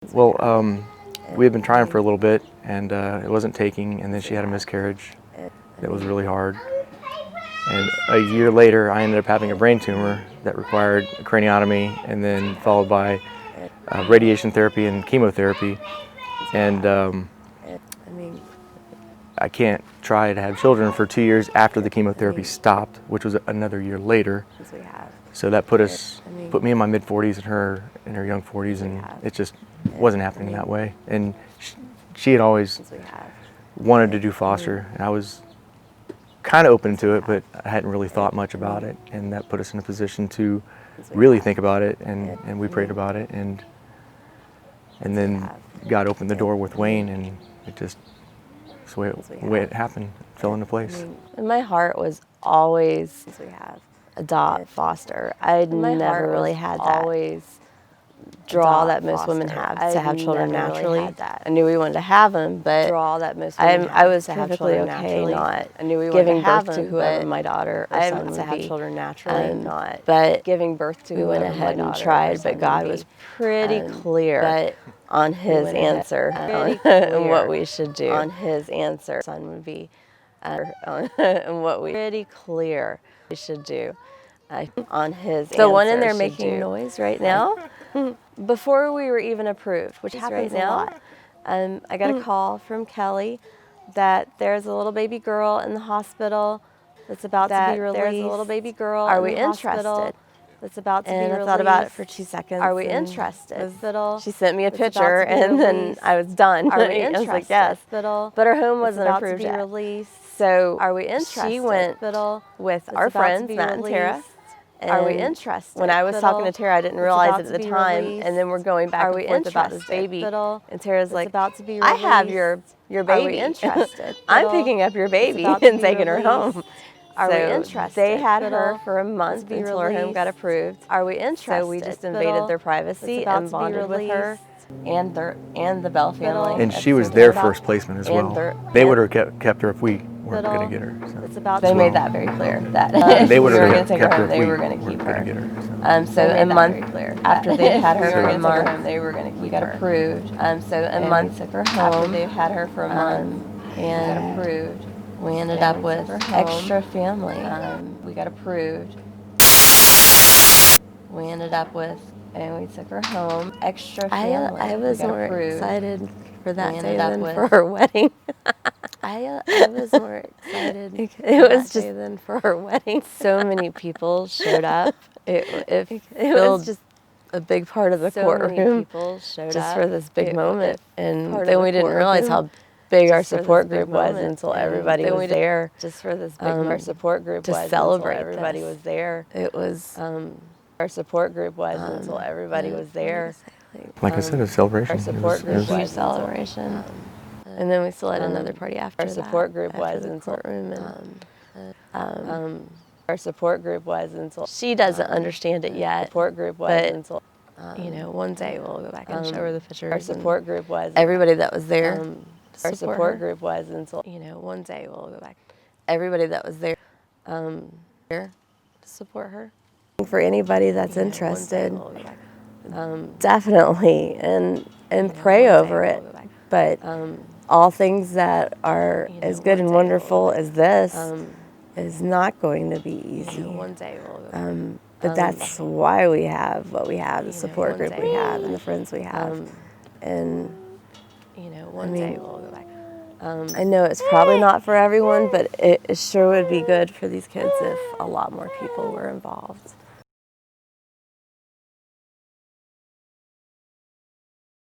Well, we had been trying for a little bit, and it wasn't taking, and then she had a miscarriage. That was really hard. And a year later, I ended up having a brain tumor that required a craniotomy, and then followed by radiation therapy and chemotherapy. And I can't try to have children for 2 years after the chemotherapy stopped, which was another year later. So that put me in my mid-40s and her in her young 40s, and it just wasn't happening that way. And she had always wanted to do foster, and I was kind of open to it, but I hadn't really thought much about it, and that put us in a position to really think about it, and we prayed about it, and then God opened the door with Wayne, and it just, that's the way it happened, fell into place. And my heart was always adopt, foster. I'd never really had that. Always draw that most women have to have children naturally. I knew we wanted to have them, but draw that most women I was perfectly okay not giving birth to whoever my daughter or son would be. Have children naturally, not but giving birth to. We went ahead and tried, but God was pretty clear on His answer and what we should do. On His answer, son would be, and what we pretty clear we should do. On His answer, the one in there making noise right now. Before we were even approved, which happens right now, I got a call from Kelly that there's a little baby girl in the hospital that's about to be released. There's a little baby girl. Are we interested? That's about to be released. And I thought about it for 2 seconds. Are we interested? She sent me a picture, and then I was done. Are we interested? I was like, yes. But her home wasn't approved yet. So are we interested? She went with our friends, Matt and Tara. And are we interested? When I was talking to Tara, I didn't realize it at the time, and then we're going back and forth about this baby. And Tara's like, I have your baby. Are we interested? I'm picking up your baby and taking her home. Are we interested? They had her for a month until her home got approved. Are we interested? So we just invaded their privacy and bonded with her and the Bell family. And she was their first placement as well. They would have kept her if we weren't going to get her. So. They made that very clear that they would have kept her if they were going to keep her. So a month after they had her for a month, they were going to keep her. We got approved. So a month took her home. After they had her for a month and got approved. We ended up with extra family. We got approved. We ended up with, and we took her home. Extra family. I was more excited for that day than for her wedding. I was more excited it was just than for her wedding. So many people showed up. It was just a big part of the courtroom. So many people showed just up for this big moment, and then we didn't realize how big our support group was until everybody was there. Just for this big our support group to celebrate. Everybody was there. It was our support group was until everybody was there. Like I said, a celebration. Our support group was a huge celebration. And then we still had another party after that. Our support group was in the courtroom. Our support group was until she doesn't understand it yet. Support group was until one day we'll go back and show her the pictures. Our support group was everybody that was there. Our support group was until one day we'll go back. Everybody that was there to support her. For anybody that's interested, definitely and pray over it. But all things that are as good and wonderful as this is not going to be easy. But that's why we have what we have, the support group we have, and the friends we have. And I know it's probably not for everyone, but it sure would be good for these kids if a lot more people were involved.